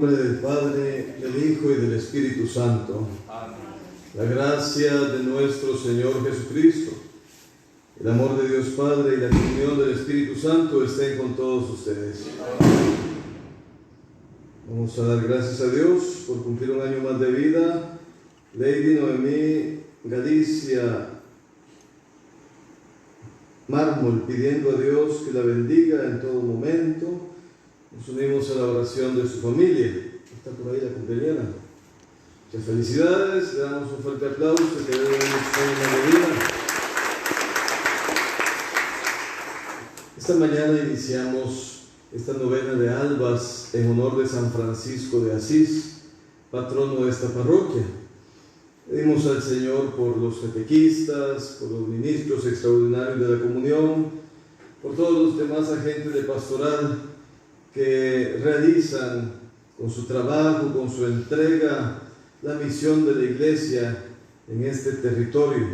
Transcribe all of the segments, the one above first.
En nombre del Padre, del Hijo y del Espíritu Santo. Amén. La gracia de nuestro Señor Jesucristo, el amor de Dios Padre y la comunión del Espíritu Santo estén con todos ustedes. Amén. Vamos a dar gracias a Dios por cumplir un año más de vida. Lady Noemí Galicia Mármol, pidiendo a Dios que la bendiga en todo momento. Nos unimos a la oración de su familia. Está por ahí la compañera. Muchas felicidades, le damos un fuerte aplauso, que le demos una vida. Esta mañana iniciamos esta novena de albas en honor de San Francisco de Asís, patrono de esta parroquia. Pedimos al Señor por los catequistas, por los ministros extraordinarios de la comunión, por todos los demás agentes de pastoral que realizan con su trabajo, con su entrega, la misión de la Iglesia en este territorio.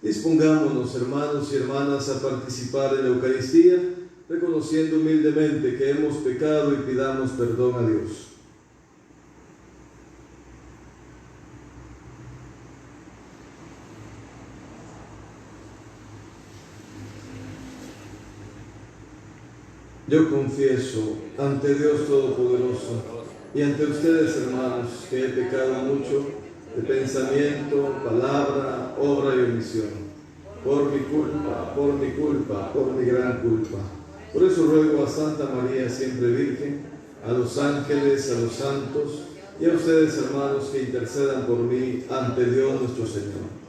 Dispongámonos, hermanos y hermanas, a participar en la Eucaristía, reconociendo humildemente que hemos pecado y pidamos perdón a Dios. Yo confieso ante Dios Todopoderoso y ante ustedes, hermanos, que he pecado mucho de pensamiento, palabra, obra y omisión, por mi culpa, por mi gran culpa. Por eso ruego a Santa María, siempre Virgen, a los ángeles, a los santos y a ustedes, hermanos, que intercedan por mí ante Dios nuestro Señor.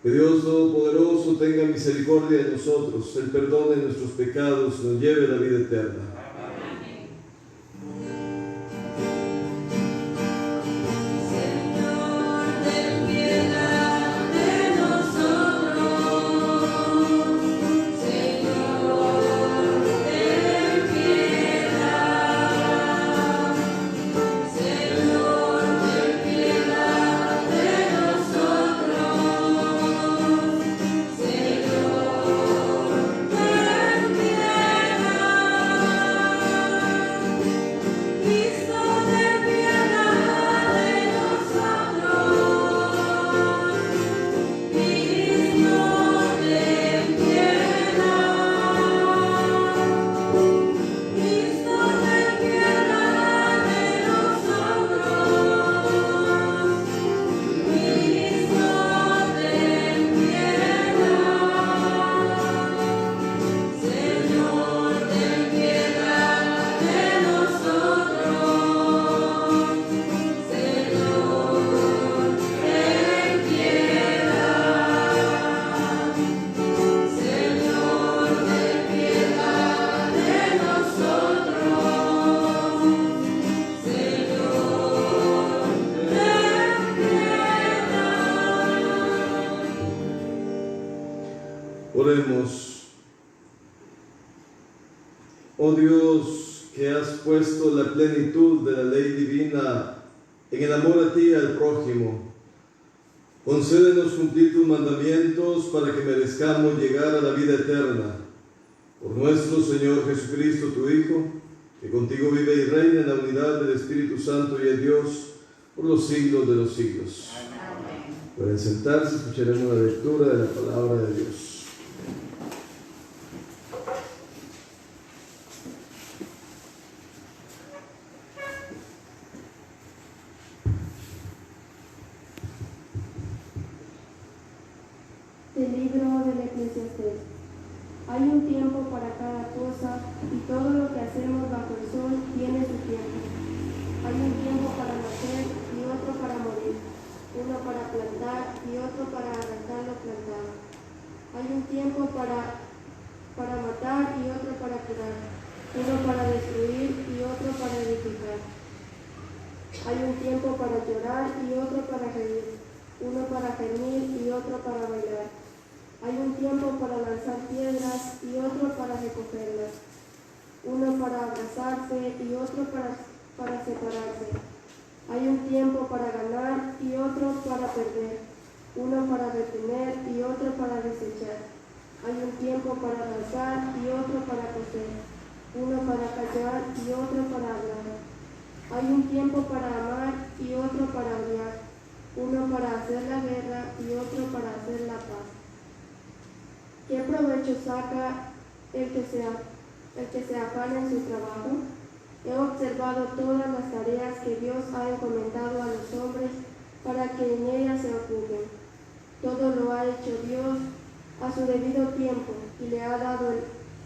Que Dios Todopoderoso tenga misericordia de nosotros, el perdón de nuestros pecados, nos lleve a la vida eterna. Amén. Señor, ten piedad de nosotros. Señor, ten piedad. Señor, ten piedad de nosotros. Oremos. Oh Dios, que has puesto la plenitud de la ley divina en el amor a ti y al prójimo, concédenos cumplir tus mandamientos para que merezcamos llegar a la vida eterna. Por nuestro Señor Jesucristo, tu Hijo, que contigo vive y reina en la unidad del Espíritu Santo y es Dios por los siglos de los siglos. Amén. Pueden sentarse, escucharemos la lectura de la palabra de Dios. Del libro del Eclesiastés. Hay un tiempo para cada cosa y todo lo que hacemos bajo el sol tiene su tiempo. Hay un tiempo para nacer y otro para morir, uno para plantar y otro para arrancar lo plantado. Hay un tiempo para matar y otro para curar, uno para destruir y otro para edificar. Hay un tiempo para llorar y otro para reír, uno para gemir y otro para bailar. Hay un tiempo para lanzar piedras y otro para recogerlas, uno para abrazarse y otro para separarse. Hay un tiempo para ganar y otro para perder, uno para retener y otro para desechar. Hay un tiempo para lanzar y otro para coser, uno para callar y otro para hablar. Hay un tiempo para amar y otro para odiar, uno para hacer la guerra y otro para hacer la paz. ¿Qué provecho saca el que se afana en su trabajo? He observado todas las tareas que Dios ha encomendado a los hombres para que en ellas se ocupen. Todo lo ha hecho Dios a su debido tiempo y le ha dado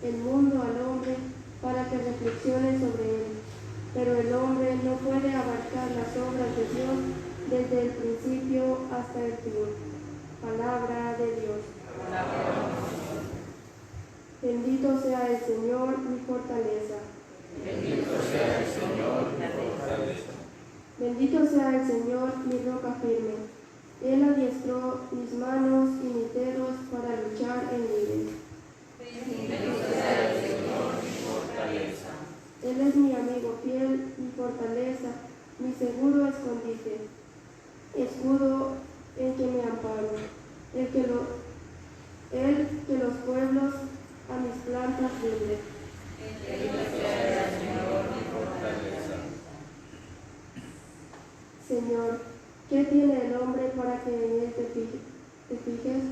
el mundo al hombre para que reflexione sobre él. Pero el hombre no puede abarcar las obras de Dios desde el principio hasta el fin. Palabra de Dios. Bendito sea el Señor, mi fortaleza. Bendito sea el Señor, mi fortaleza. Bendito sea el Señor, mi roca firme. Él adiestró mis manos y mis dedos para luchar en lides. Bendito sea el Señor, mi fortaleza. Él es mi amigo fiel, mi fortaleza, mi seguro escondite, escudo en que me amparo, el que los pueblos a mis plantas rinde. Bendito sea el Señor, mi fortaleza. Señor, ¿qué tiene el hombre para que en él te fijes?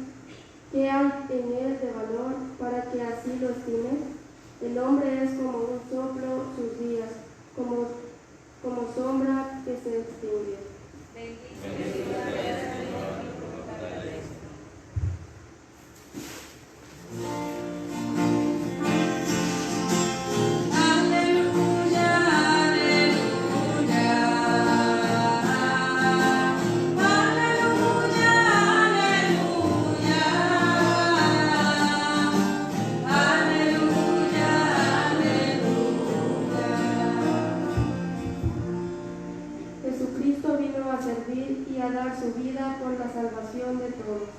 ¿Qué hay en él de valor para que así lo estimes? El hombre es como un soplo sus días, como sombra que se extingue. Bendito sea el Señor, mi fortaleza. Aleluya, aleluya. Aleluya, aleluya. Aleluya, aleluya. Jesucristo vino a servir y a dar su vida por la salvación de todos.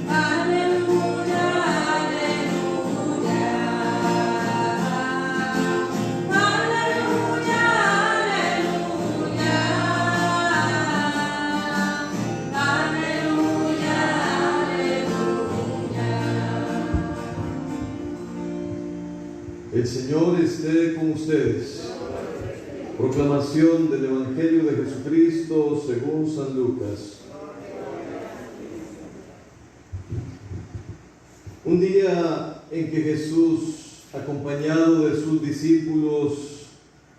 Aleluya, aleluya. Aleluya, aleluya. Aleluya, aleluya. El Señor esté con ustedes. Proclamación del Evangelio de Jesucristo según San Lucas. Un día en que Jesús, acompañado de sus discípulos,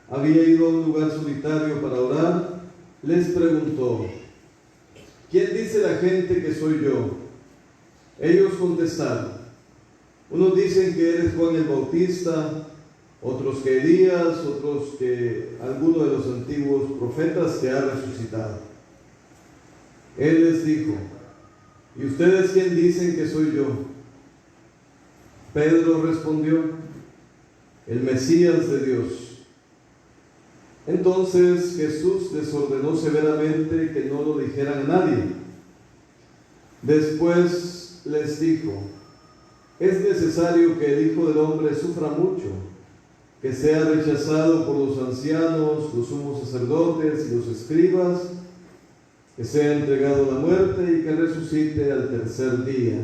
había ido a un lugar solitario para orar, les preguntó: ¿quién dice la gente que soy yo? Ellos contestaron: unos dicen que eres Juan el Bautista, otros que Elías, otros que alguno de los antiguos profetas que ha resucitado. Él les dijo: ¿y ustedes quién dicen que soy yo? Pedro respondió: el Mesías de Dios. Entonces Jesús les ordenó severamente que no lo dijeran a nadie. Después les dijo: es necesario que el Hijo del Hombre sufra mucho, que sea rechazado por los ancianos, los sumos sacerdotes y los escribas, que sea entregado a la muerte y que resucite al tercer día.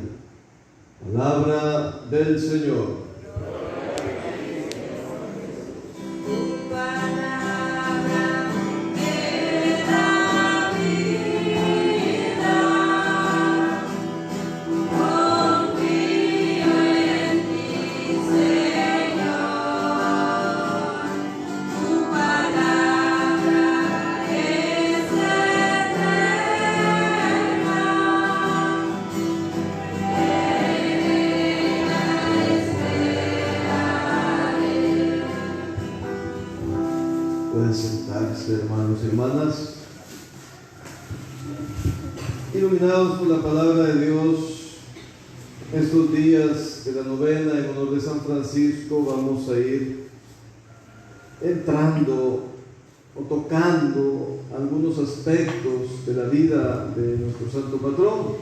Palabra del Señor. Tu palabra me da vida. Confío en ti, Señor. Tu palabra es eterna. Pueden sentarse, hermanos y hermanas. Iluminados por la palabra de Dios, estos días de la novena en honor de San Francisco vamos a ir entrando o tocando algunos aspectos de la vida de nuestro santo patrón.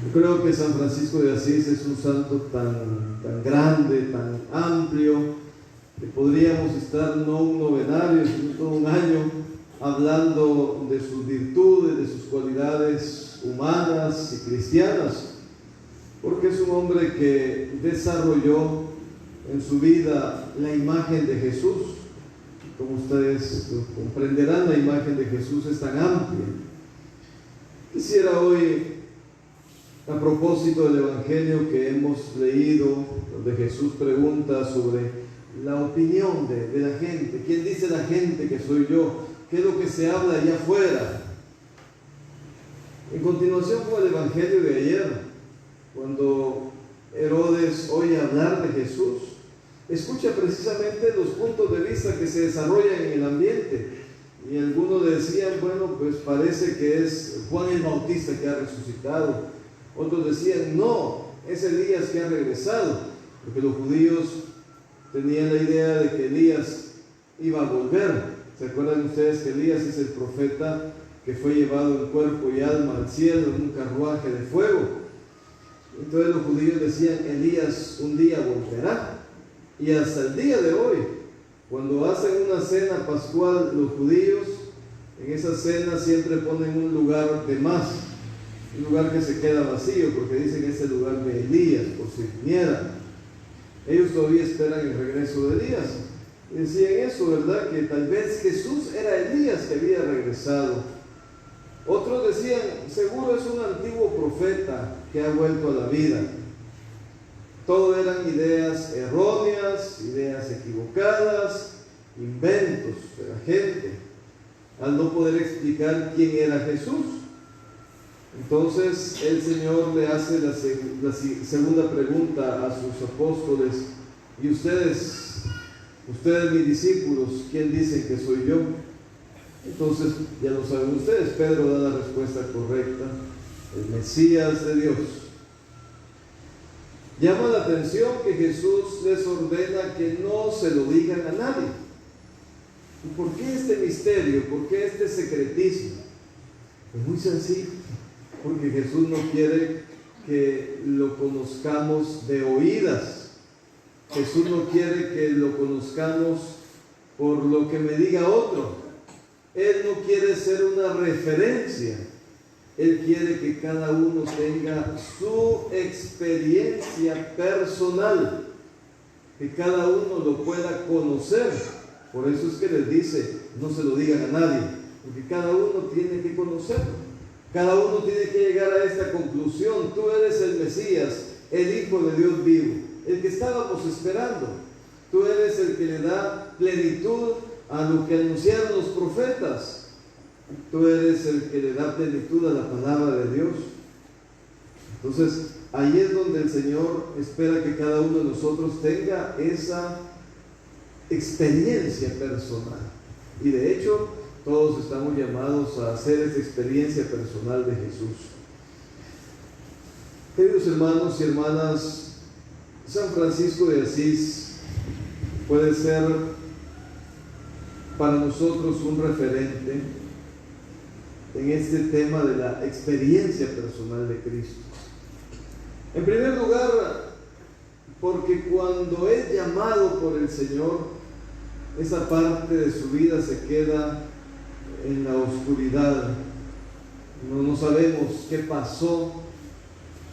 Yo creo que San Francisco de Asís es un santo tan grande, tan amplio, que podríamos estar no un novenario, sino todo un año hablando de sus virtudes, de sus cualidades humanas y cristianas, porque es un hombre que desarrolló en su vida la imagen de Jesús. Como ustedes comprenderán, la imagen de Jesús es tan amplia. Quisiera hoy, a propósito del Evangelio que hemos leído, donde Jesús pregunta sobre la opinión de la gente. ¿Quién dice la gente que soy yo? ¿Qué es lo que se habla allá afuera? En continuación con el Evangelio de ayer, cuando Herodes oye hablar de Jesús, escucha precisamente los puntos de vista que se desarrollan en el ambiente. Y algunos decían, bueno, pues parece que es Juan el Bautista que ha resucitado. Otros decían, no, es Elías que ha regresado, porque los judíos tenían la idea de que Elías iba a volver. ¿Se acuerdan ustedes que Elías es el profeta que fue llevado en cuerpo y alma al cielo en un carruaje de fuego? Entonces los judíos decían, Elías un día volverá. Y hasta el día de hoy, cuando hacen una cena pascual los judíos, en esa cena siempre ponen un lugar de más, un lugar que se queda vacío, porque dicen que es el lugar de Elías, por si viniera. Ellos todavía esperan el regreso de Elías. Y decían eso, ¿verdad? Que tal vez Jesús era Elías que había regresado. Otros decían, seguro es un antiguo profeta que ha vuelto a la vida. Todo eran ideas erróneas, ideas equivocadas, inventos de la gente, al no poder explicar quién era Jesús. Entonces el Señor le hace la segunda pregunta a sus apóstoles: ¿y ustedes mis discípulos, quién dicen que soy yo? Entonces, ya lo saben ustedes, Pedro da la respuesta correcta: el Mesías de Dios. Llama la atención que Jesús les ordena que no se lo digan a nadie. ¿Y por qué este misterio? ¿Por qué este secretismo? Es muy sencillo, porque Jesús no quiere que lo conozcamos de oídas. Jesús no quiere que lo conozcamos por lo que me diga otro. Él no quiere ser una referencia. Él quiere que cada uno tenga su experiencia personal, que cada uno lo pueda conocer. Por eso es que les dice, no se lo digan a nadie, porque cada uno tiene que conocerlo. Cada uno tiene que llegar a esta conclusión: tú eres el Mesías, el Hijo de Dios vivo, el que estábamos esperando. Tú eres el que le da plenitud a lo que anunciaron los profetas. Tú eres el que le da plenitud a la palabra de Dios. Entonces, ahí es donde el Señor espera que cada uno de nosotros tenga esa experiencia personal. Y de hecho, todos estamos llamados a hacer esta experiencia personal de Jesús. Queridos hermanos y hermanas, San Francisco de Asís puede ser para nosotros un referente en este tema de la experiencia personal de Cristo. En primer lugar, porque cuando es llamado por el Señor, esa parte de su vida se queda en la oscuridad. No sabemos qué pasó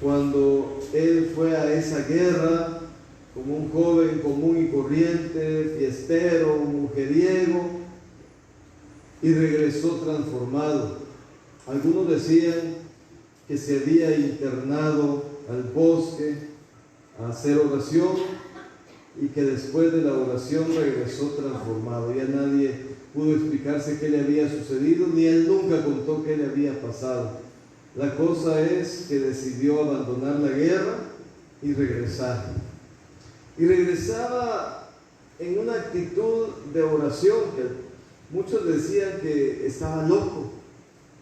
cuando Él fue a esa guerra como un joven común y corriente, fiestero, mujeriego, y regresó transformado. Algunos decían que se había internado al bosque a hacer oración y que después de la oración regresó transformado. Ya nadie pudo explicarse qué le había sucedido, ni él nunca contó qué le había pasado. La cosa es que decidió abandonar la guerra y regresar. Y regresaba en una actitud de oración que muchos decían que estaba loco.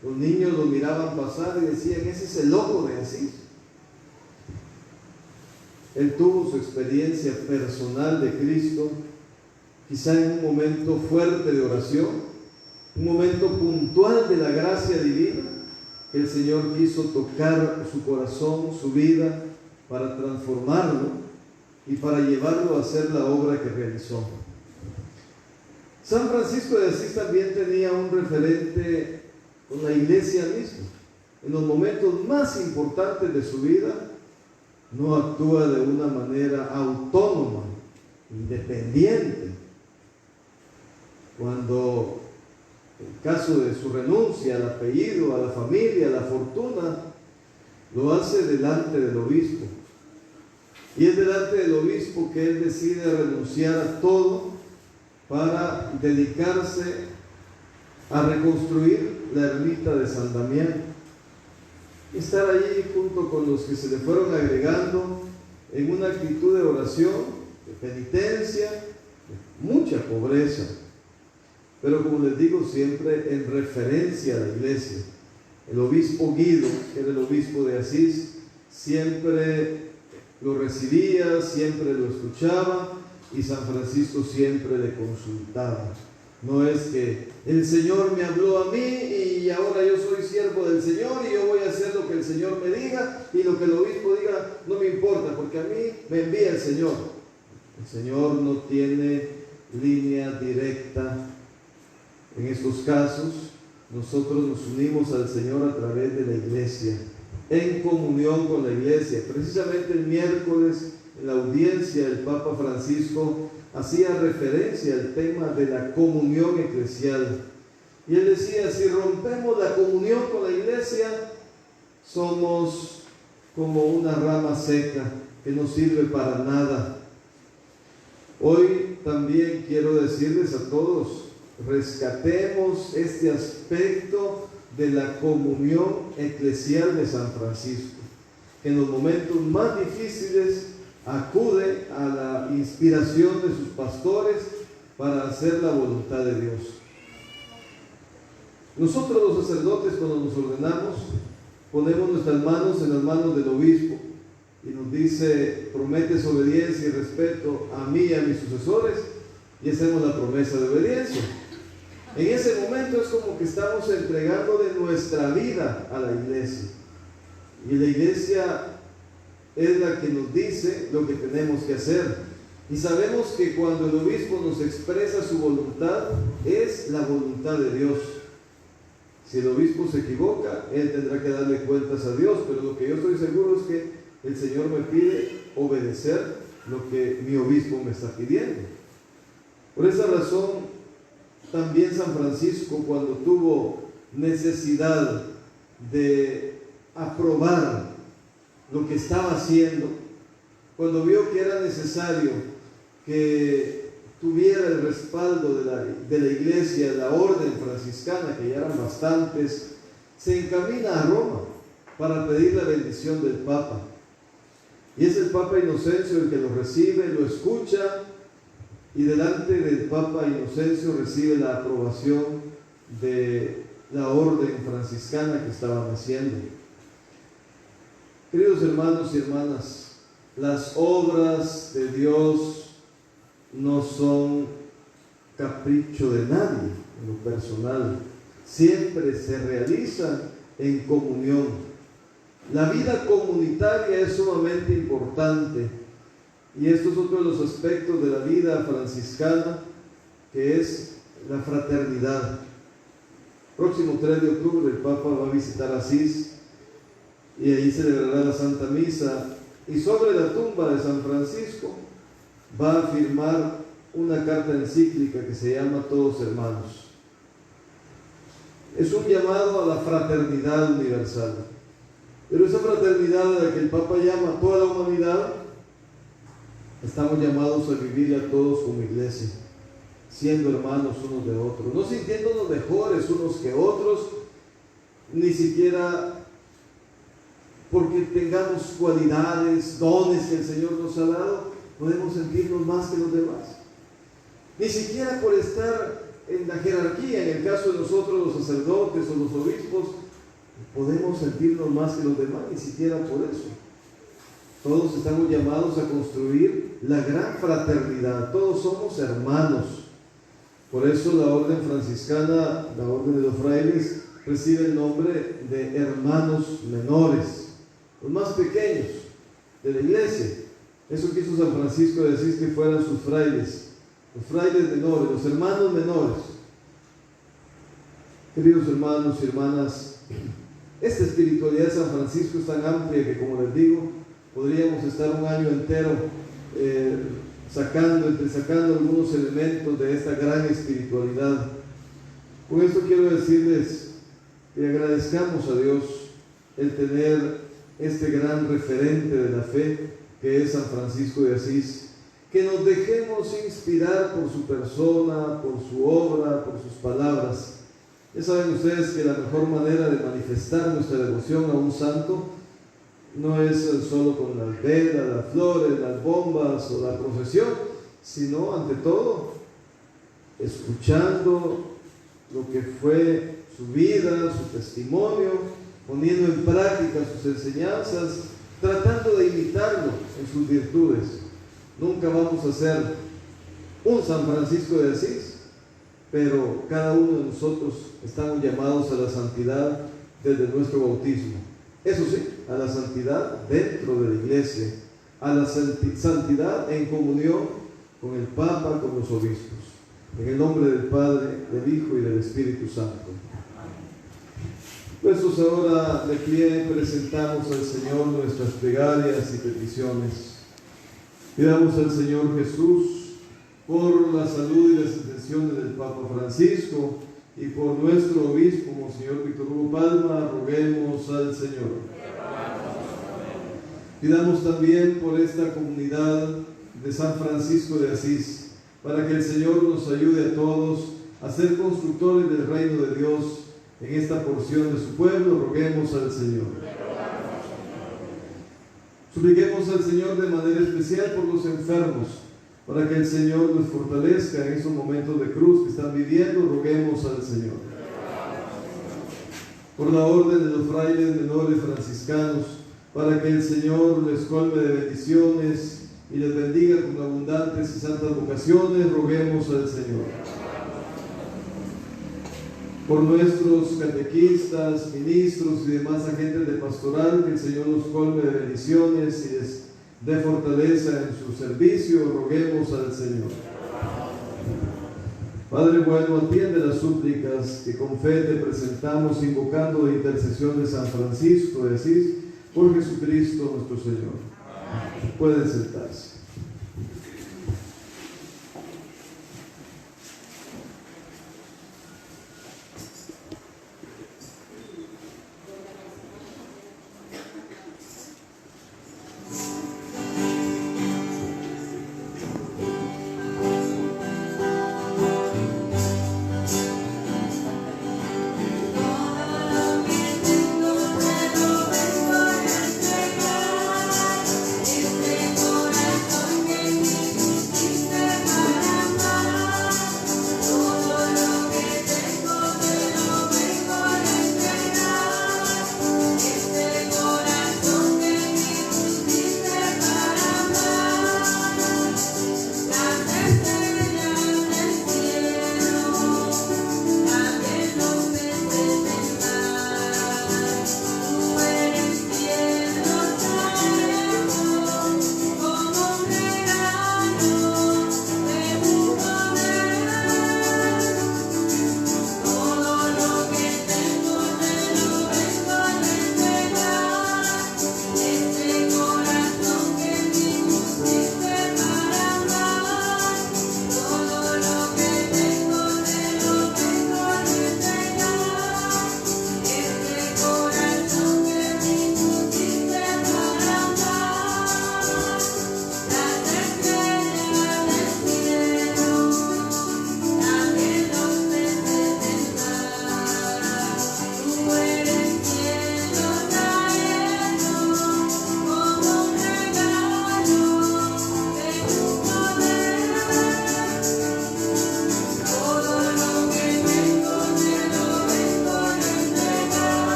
Los niños lo miraban pasar y decían: ese es el loco de Asís. Él tuvo su experiencia personal de Cristo, quizá en un momento fuerte de oración, un momento puntual de la gracia divina, que el Señor quiso tocar su corazón, su vida, para transformarlo y para llevarlo a hacer la obra que realizó. San Francisco de Asís también tenía un referente con la iglesia misma. En los momentos más importantes de su vida, no actúa de una manera autónoma, independiente. Cuando en caso de su renuncia al apellido, a la familia, a la fortuna, lo hace delante del obispo. Y es delante del obispo que él decide renunciar a todo para dedicarse a reconstruir la ermita de San Damián. Y estar allí junto con los que se le fueron agregando en una actitud de oración, de penitencia, de mucha pobreza. Pero como les digo, siempre en referencia a la iglesia. El obispo Guido, que era el obispo de Asís, siempre lo recibía, siempre lo escuchaba, y San Francisco siempre le consultaba. No es que el Señor me habló a mí y ahora yo soy siervo del Señor y yo voy a hacer lo que el Señor me diga, y lo que el obispo diga no me importa porque a mí me envía el Señor. El Señor no tiene línea directa. En estos casos, nosotros nos unimos al Señor a través de la iglesia, en comunión con la iglesia. Precisamente el miércoles, en la audiencia, el Papa Francisco hacía referencia al tema de la comunión eclesial. Y él decía, si rompemos la comunión con la iglesia, somos como una rama seca que no sirve para nada. Hoy también quiero decirles a todos, rescatemos este aspecto de la comunión eclesial de San Francisco, que en los momentos más difíciles acude a la inspiración de sus pastores para hacer la voluntad de Dios. Nosotros los sacerdotes, cuando nos ordenamos, ponemos nuestras manos en las manos del obispo y nos dice, prometes obediencia y respeto a mí y a mis sucesores, y hacemos la promesa de obediencia. En ese momento es como que estamos entregando de nuestra vida a la iglesia, y la iglesia es la que nos dice lo que tenemos que hacer, y sabemos que cuando el obispo nos expresa su voluntad, es la voluntad de Dios. Si el obispo se equivoca, él tendrá que darle cuentas a Dios, pero lo que yo estoy seguro es que el Señor me pide obedecer lo que mi obispo me está pidiendo. Por esa razón, también San Francisco, cuando tuvo necesidad de aprobar lo que estaba haciendo, cuando vio que era necesario que tuviera el respaldo de la iglesia, la orden franciscana, que ya eran bastantes, se encamina a Roma para pedir la bendición del Papa. Y es el Papa Inocencio el que lo recibe, lo escucha, y delante del Papa Inocencio recibe la aprobación de la orden franciscana que estaban haciendo. Queridos hermanos y hermanas, las obras de Dios no son capricho de nadie en lo personal, siempre se realizan en comunión. La vida comunitaria es sumamente importante, y esto es otro de los aspectos de la vida franciscana, que es la fraternidad. Próximo 3 de octubre el Papa va a visitar Asís y ahí celebrará la Santa Misa, y sobre la tumba de San Francisco va a firmar una carta encíclica que se llama Todos Hermanos. Es un llamado a la fraternidad universal, pero esa fraternidad a la que el Papa llama a toda la humanidad, estamos llamados a vivirla todos como iglesia, siendo hermanos unos de otros, no sintiéndonos mejores unos que otros, ni siquiera porque tengamos cualidades, dones que el Señor nos ha dado, podemos sentirnos más que los demás. Ni siquiera por estar en la jerarquía, en el caso de nosotros los sacerdotes o los obispos, podemos sentirnos más que los demás, ni siquiera por eso. Todos estamos llamados a construir la gran fraternidad, todos somos hermanos. Por eso la orden franciscana, la orden de los frailes, recibe el nombre de hermanos menores, los más pequeños de la iglesia. Eso quiso San Francisco decir, que fueran sus frailes, los frailes menores, los hermanos menores. Queridos hermanos y hermanas, esta espiritualidad de San Francisco es tan amplia que, como les digo, podríamos estar un año entero entresacando algunos elementos de esta gran espiritualidad. Con esto quiero decirles que agradezcamos a Dios el tener este gran referente de la fe que es San Francisco de Asís, que nos dejemos inspirar por su persona, por su obra, por sus palabras. Ya saben ustedes que la mejor manera de manifestar nuestra devoción a un santo no es solo con las velas, las flores, las bombas o la procesión, sino ante todo escuchando lo que fue su vida, su testimonio, poniendo en práctica sus enseñanzas, tratando de imitarlo en sus virtudes. Nunca vamos a ser un San Francisco de Asís, pero cada uno de nosotros estamos llamados a la santidad desde nuestro bautismo. Eso sí, a la santidad dentro de la iglesia, a la santidad en comunión con el Papa, con los obispos. En el nombre del Padre, del Hijo y del Espíritu Santo. Puestos ahora de pie, presentamos al Señor nuestras plegarias y peticiones. Pidamos al Señor Jesús por la salud y las intenciones del Papa Francisco y por nuestro obispo, Monseñor Víctor Hugo Palma, roguemos al Señor. Pidamos también por esta comunidad de San Francisco de Asís, para que el Señor nos ayude a todos a ser constructores del reino de Dios en esta porción de su pueblo. Roguemos al Señor. Supliquemos al Señor de manera especial por los enfermos, para que el Señor los fortalezca en esos momentos de cruz que están viviendo. Roguemos al Señor. Por la orden de los frailes menores franciscanos, para que el Señor les colme de bendiciones y les bendiga con abundantes y santas vocaciones. Roguemos al Señor. Por nuestros catequistas, ministros y demás agentes de pastoral, que el Señor los colme de bendiciones y les dé fortaleza en su servicio. Roguemos al Señor. Padre bueno, atiende las súplicas que con fe te presentamos, invocando la intercesión de San Francisco de Asís, por Jesucristo nuestro Señor. Pueden sentarse.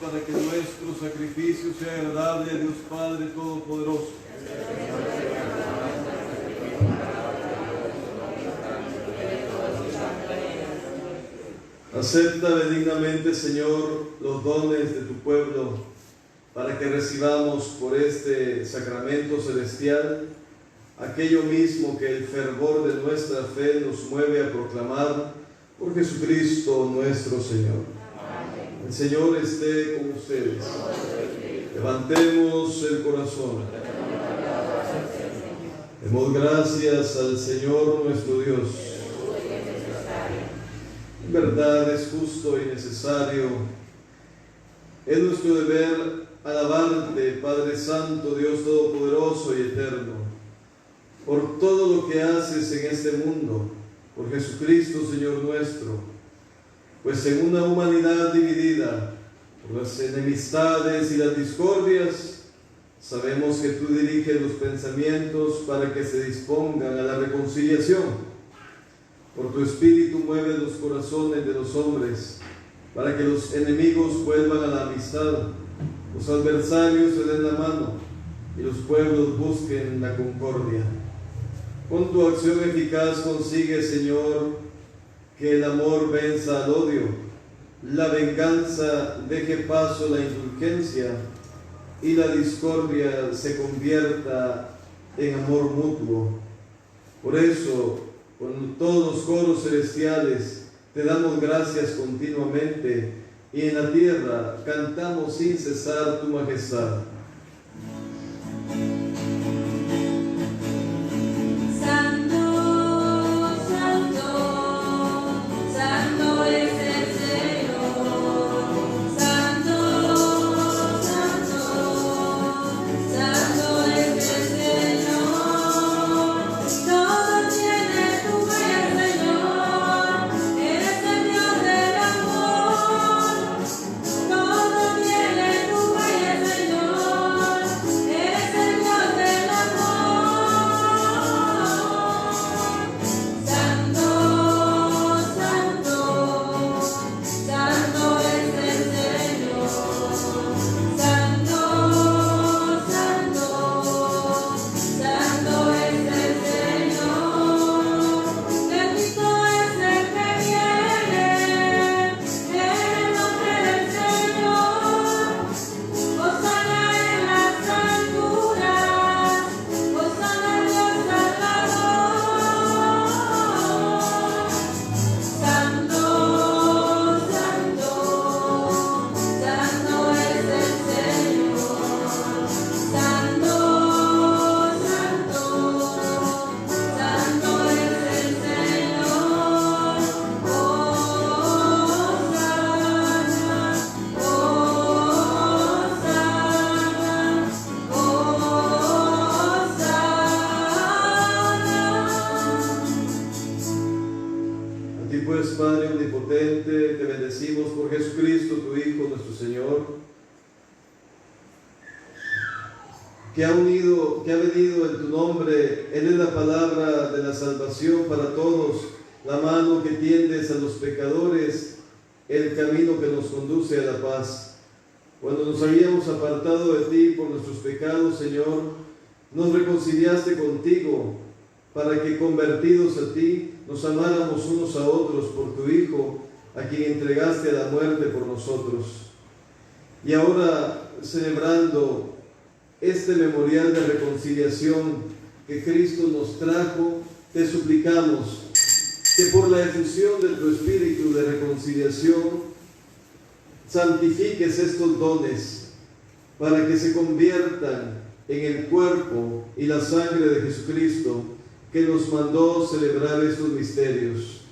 Para que nuestro sacrificio sea agradable a Dios Padre Todopoderoso. Acepta benignamente, Señor, los dones de tu pueblo, para que recibamos por este sacramento celestial aquello mismo que el fervor de nuestra fe nos mueve a proclamar Por Jesucristo nuestro Señor. El Señor esté con ustedes. Levantemos el corazón. Demos gracias al Señor nuestro Dios. En verdad es justo y necesario. Es nuestro deber alabarte, Padre Santo, Dios Todopoderoso y Eterno, por todo lo que haces en este mundo, por Jesucristo, Señor nuestro, pues en una humanidad dividida por las enemistades y las discordias, sabemos que tú diriges los pensamientos para que se dispongan a la reconciliación. Por tu Espíritu mueves los corazones de los hombres, para que los enemigos vuelvan a la amistad, los adversarios se den la mano y los pueblos busquen la concordia. Con tu acción eficaz consigue, Señor, que el amor venza al odio, la venganza deje paso a la indulgencia y la discordia se convierta en amor mutuo. Por eso, con todos los coros celestiales, te damos gracias continuamente y en la tierra cantamos sin cesar tu majestad. Santo, santo, santo es el Señor. Santo, santo, santo es el Señor. Todo tiene tu fe, Señor. Eres el Dios del amor. Todo tiene tu fe, Señor. Eres el Dios del amor. Santo, santo, santo es el Señor. Santo, santo, santo es el Señor. Bendito es el que viene en el nombre del Señor. Hosana en las alturas, hosana al Dios Salvador. Santo, santo, santo es el Señor. Santo, santo, santo es el Señor. A ti pues, Padre omnipotente, te bendecimos por Jesucristo, tu Hijo, nuestro Señor, que ha venido en tu nombre. Él es la palabra de la salvación para todos, la mano que tiendes a los pecadores, el camino que nos conduce a la paz. Cuando nos habíamos apartado de ti por nuestros pecados, Señor, nos reconciliaste contigo, para que convertidos a ti, nos amáramos unos a otros por tu Hijo, a quien entregaste a la muerte por nosotros. Y ahora, celebrando este memorial de reconciliación que Cristo nos trajo, te suplicamos que por la efusión de tu Espíritu de reconciliación, santifiques estos dones para que se conviertan en el cuerpo y la sangre de Jesucristo, que nos mandó celebrar estos misterios,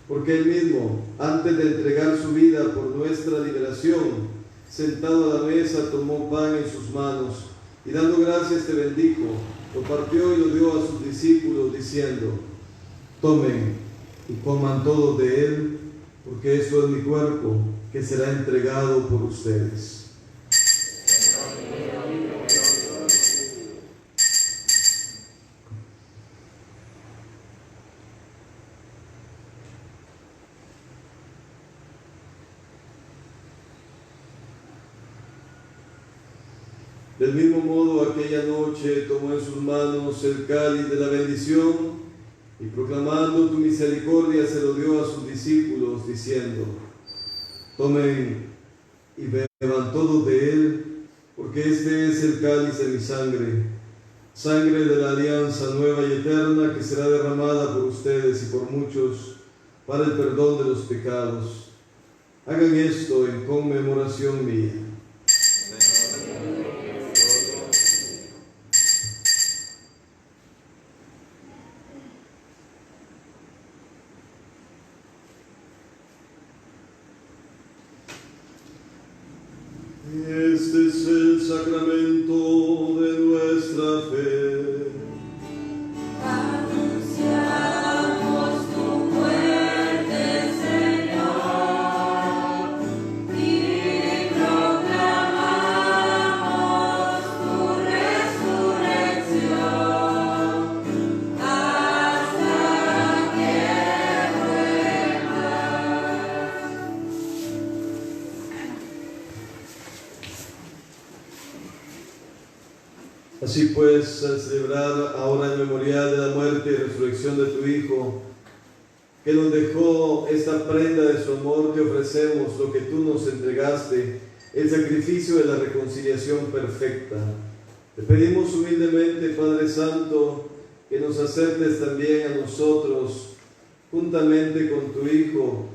porque Él mismo, antes de entregar su vida por nuestra liberación, sentado a la mesa, tomó pan en sus manos y dando gracias te bendijo, lo partió y lo dio a sus discípulos, diciendo: tomen y coman todos de él, porque esto es mi cuerpo, que será entregado por ustedes. Del mismo modo, aquella noche tomó en sus manos el cáliz de la bendición y proclamando tu misericordia se lo dio a sus discípulos, diciendo: tomen y beban todos de él, porque este es el cáliz de mi sangre, sangre de la alianza nueva y eterna, que será derramada por ustedes y por muchos para el perdón de los pecados. Hagan esto en conmemoración mía. Este es el sacramento de nuestra fe. Anunciamos tu muerte, Señor, y proclamamos tu resurrección hasta que vuelvas. Así pues, al celebrar ahora el memorial de la muerte y resurrección de tu Hijo, que nos dejó esta prenda de su amor, te ofrecemos lo que tú nos entregaste, el sacrificio de la reconciliación perfecta. Te pedimos humildemente, Padre Santo, que nos aceptes también a nosotros, juntamente con tu Hijo,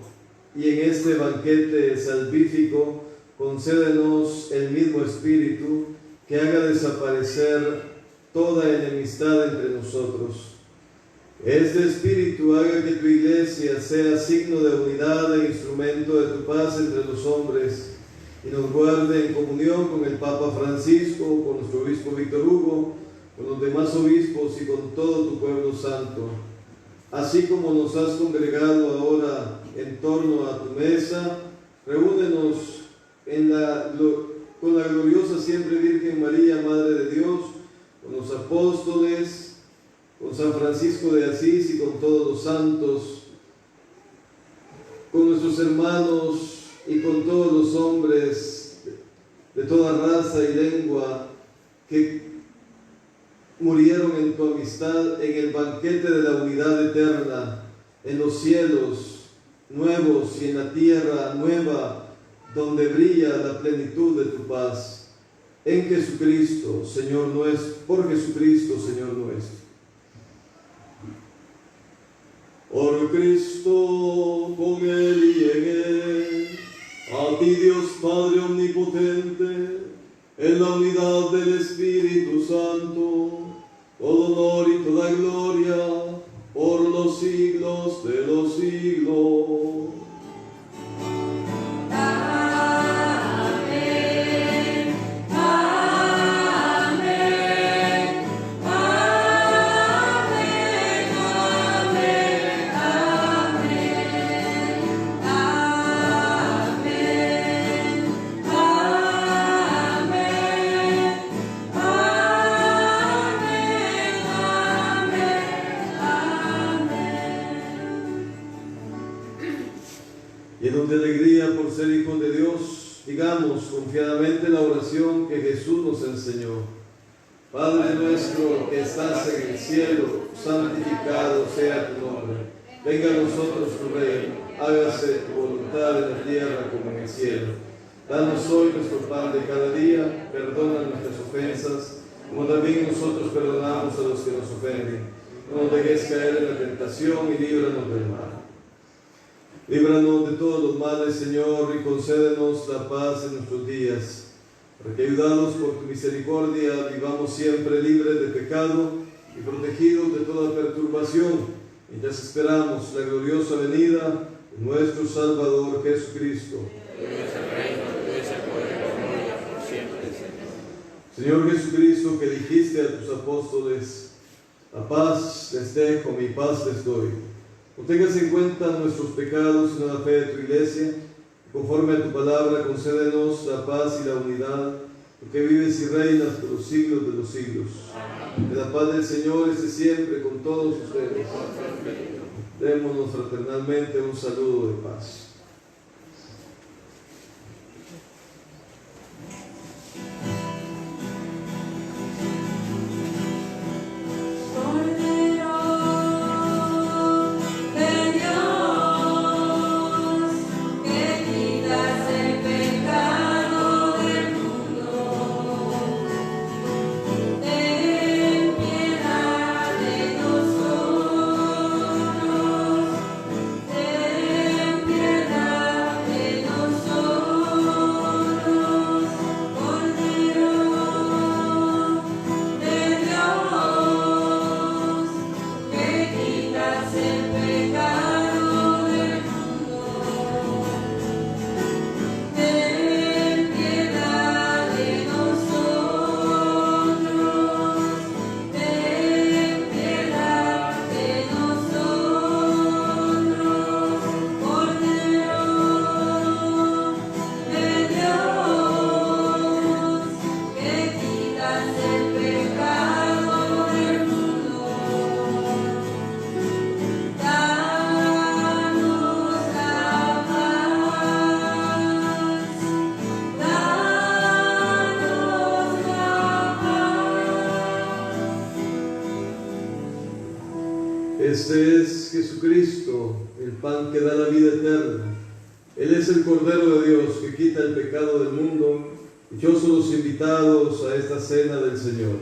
y en este banquete salvífico, concédenos el mismo Espíritu, que haga desaparecer toda enemistad entre nosotros. Este Espíritu haga que tu Iglesia sea signo de unidad e instrumento de tu paz entre los hombres, y nos guarde en comunión con el Papa Francisco, con nuestro obispo Víctor Hugo, con los demás obispos y con todo tu pueblo santo. Así como nos has congregado ahora en torno a tu mesa, reúnenos con la gloriosa siempre Virgen María, Madre de Dios, con los apóstoles, con San Francisco de Asís y con todos los santos, con nuestros hermanos y con todos los hombres de toda raza y lengua que murieron en tu amistad en el banquete de la unidad eterna, en los cielos nuevos y en la tierra nueva, donde brilla la plenitud de tu paz, en Jesucristo, Señor nuestro, por Jesucristo, Señor nuestro. Por Cristo, con Él y en Él, a ti Dios Padre Omnipotente, en la unidad del Espíritu Santo, todo honor y toda gloria, por los siglos de los siglos. Amén, amén, amén, amén, amén, amén, Llenos de alegría por ser hijos de Dios, digamos confiadamente la oración que Jesús nos enseñó. Padre nuestro que estás en el cielo, santificado sea tu nombre. Venga a nosotros tu reino, hágase tu voluntad en la tierra como en el cielo. Danos hoy nuestro pan de cada día, perdona nuestras ofensas, como también nosotros perdonamos a los que nos ofenden. No nos dejes caer en la tentación y líbranos del mal. Líbranos de todos los males, Señor, y concédenos la paz en nuestros días, para que, ayudados por tu misericordia, vivamos siempre libres de pecado y protegidos de toda perturbación, mientras esperamos la gloriosa venida de nuestro Salvador Jesucristo. Señor Jesucristo, que dijiste a tus apóstoles: la paz les dejo, mi paz les doy. No tengas en cuenta nuestros pecados, sino la fe de tu Iglesia. Conforme a tu palabra, concédenos la paz y la unidad, porque vives y reinas por los siglos de los siglos. Que la paz del Señor esté siempre con todos ustedes. Démonos fraternalmente un saludo de paz. Ten Este es Jesucristo, el pan que da la vida eterna. Él es el Cordero de Dios que quita el pecado del mundo. Dichosos los invitados a esta cena del Señor.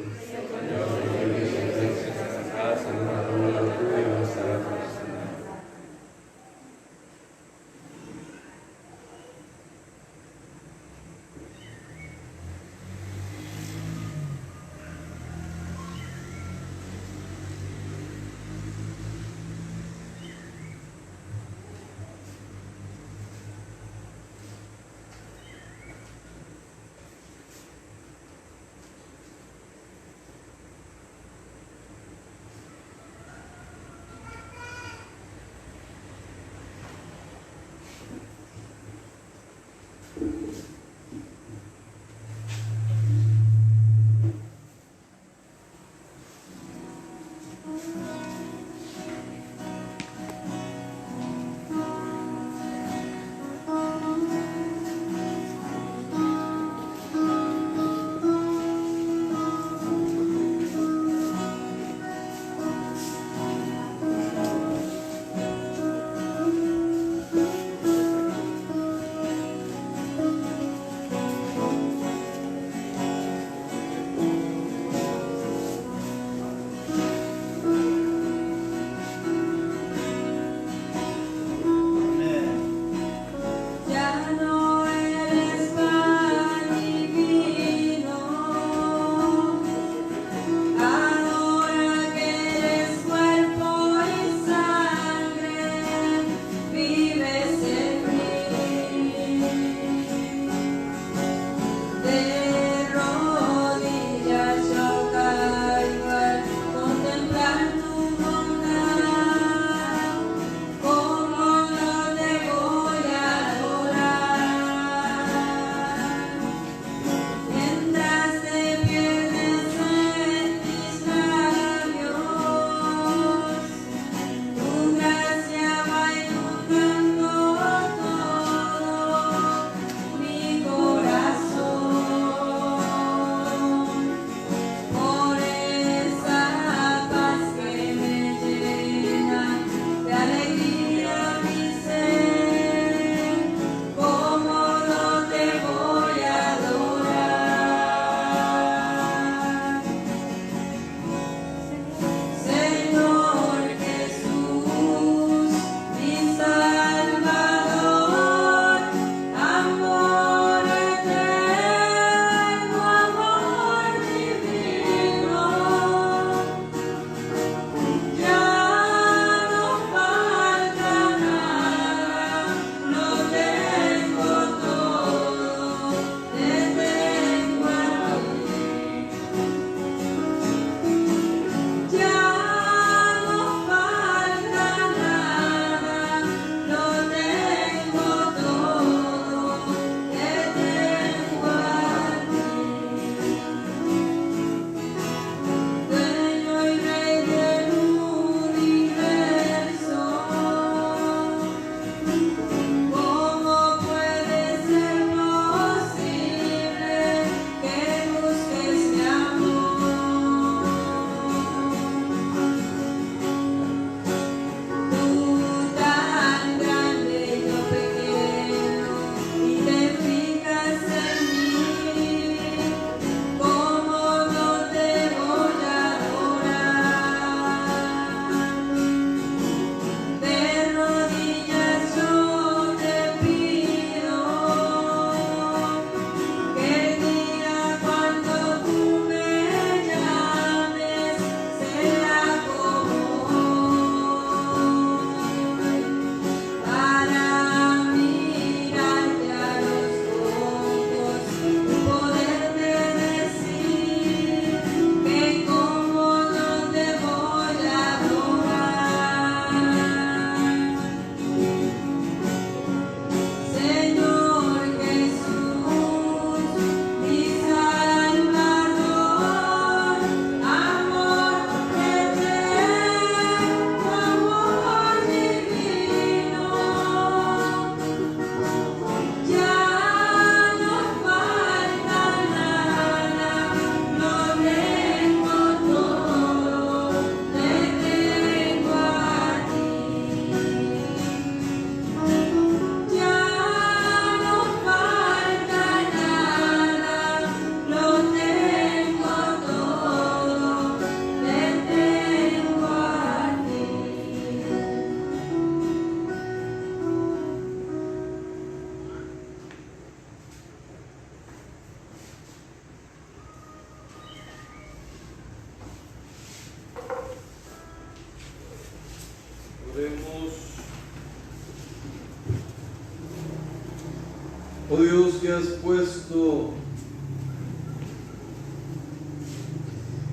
Oh Dios, que has puesto,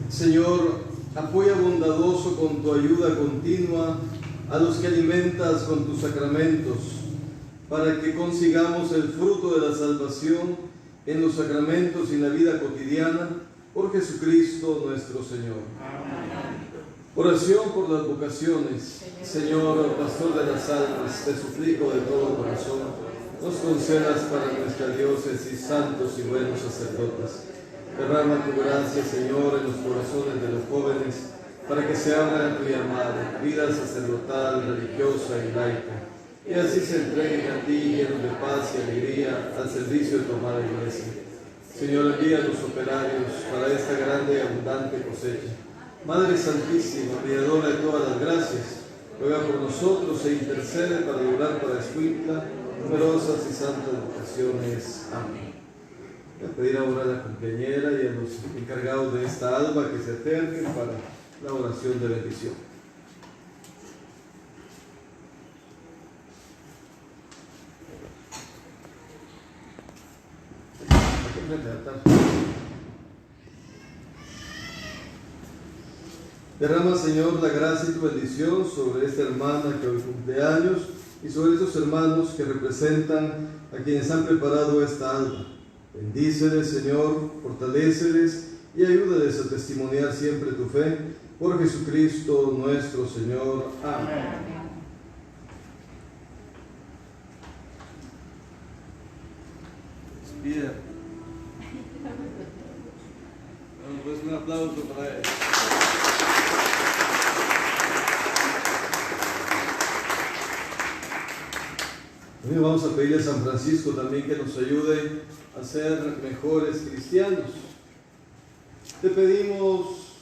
Señor, apoya bondadoso con tu ayuda continua a los que alimentas con tus sacramentos, para que consigamos el fruto de la salvación en los sacramentos y en la vida cotidiana, por Jesucristo nuestro Señor. Oración por las vocaciones. Señor, Pastor de las almas, te suplico de todo corazón, nos concedas para nuestra diócesis santos y buenos sacerdotes. Derrama tu gracia, Señor, en los corazones de los jóvenes, para que se abran a tu llamado, vida sacerdotal, religiosa y laica, y así se entreguen a ti llenos de paz y alegría al servicio de tu amada Iglesia. Señor, envía a los operarios para esta grande y abundante cosecha. Madre Santísima, mediadora de todas las gracias, ruega por nosotros e intercede para lograr para Escuintla numerosas y santas vocaciones. Amén. Voy a pedir ahora a la compañera y a los encargados de esta alba que se acerquen para la oración de bendición. Aquí frente al altar. Derrama, Señor, la gracia y tu bendición sobre esta hermana que hoy cumple años y sobre esos hermanos que representan a quienes han preparado esta alba. Bendíceles, Señor, fortaléceles y ayúdales a testimoniar siempre tu fe, por Jesucristo nuestro Señor. Amén. Bien. Bueno, pues un aplauso para él. Hoy vamos a pedirle a San Francisco también que nos ayude a ser mejores cristianos. Te pedimos,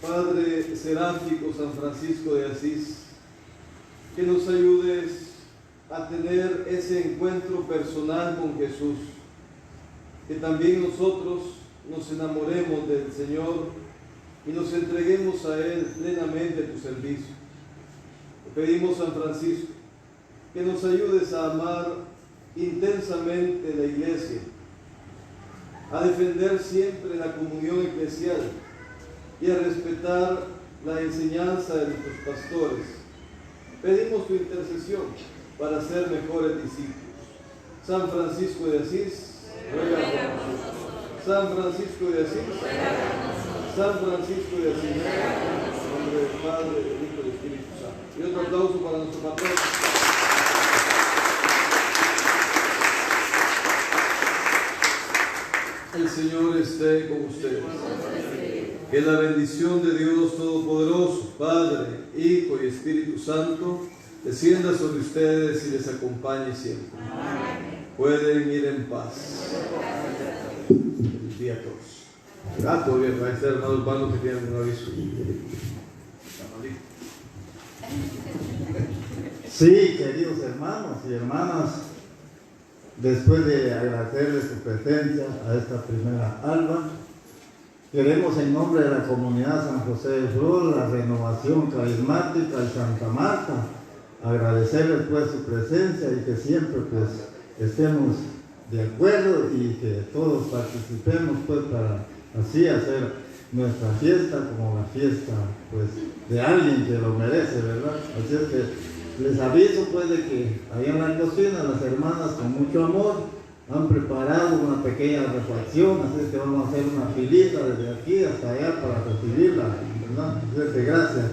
Padre Seráfico San Francisco de Asís, que nos ayudes a tener ese encuentro personal con Jesús, que también nosotros nos enamoremos del Señor y nos entreguemos a Él plenamente a tu servicio. Te pedimos, San Francisco, que nos ayudes a amar intensamente la Iglesia, a defender siempre la comunión eclesial y a respetar la enseñanza de nuestros pastores. Pedimos tu intercesión para ser mejores discípulos. San Francisco de Asís, ruega por nosotros. San Francisco de Asís, San Francisco de Asís, en nombre del Padre, del Hijo y del Espíritu Santo. Y otro aplauso para nuestro patrón. El Señor esté con ustedes. Que la bendición de Dios Todopoderoso, Padre, Hijo y Espíritu Santo, descienda sobre ustedes y les acompañe siempre. Amén. Pueden ir en paz. El día 2. Todavía va a ser hermanos vanos que tienen un aviso. Sí, queridos hermanos y hermanas, después de agradecerles su presencia a esta primera alba, queremos en nombre de la comunidad San José de Flor, la Renovación Carismática y Santa Marta, agradecerles pues su presencia y que siempre pues estemos de acuerdo y que todos participemos pues para así hacer nuestra fiesta como la fiesta pues de alguien que lo merece, ¿verdad? Así es que les aviso pues de que ahí en la cocina las hermanas con mucho amor han preparado una pequeña refacción, así es que vamos a hacer una filita desde aquí hasta allá para recibirla, ¿verdad? Así es que gracias.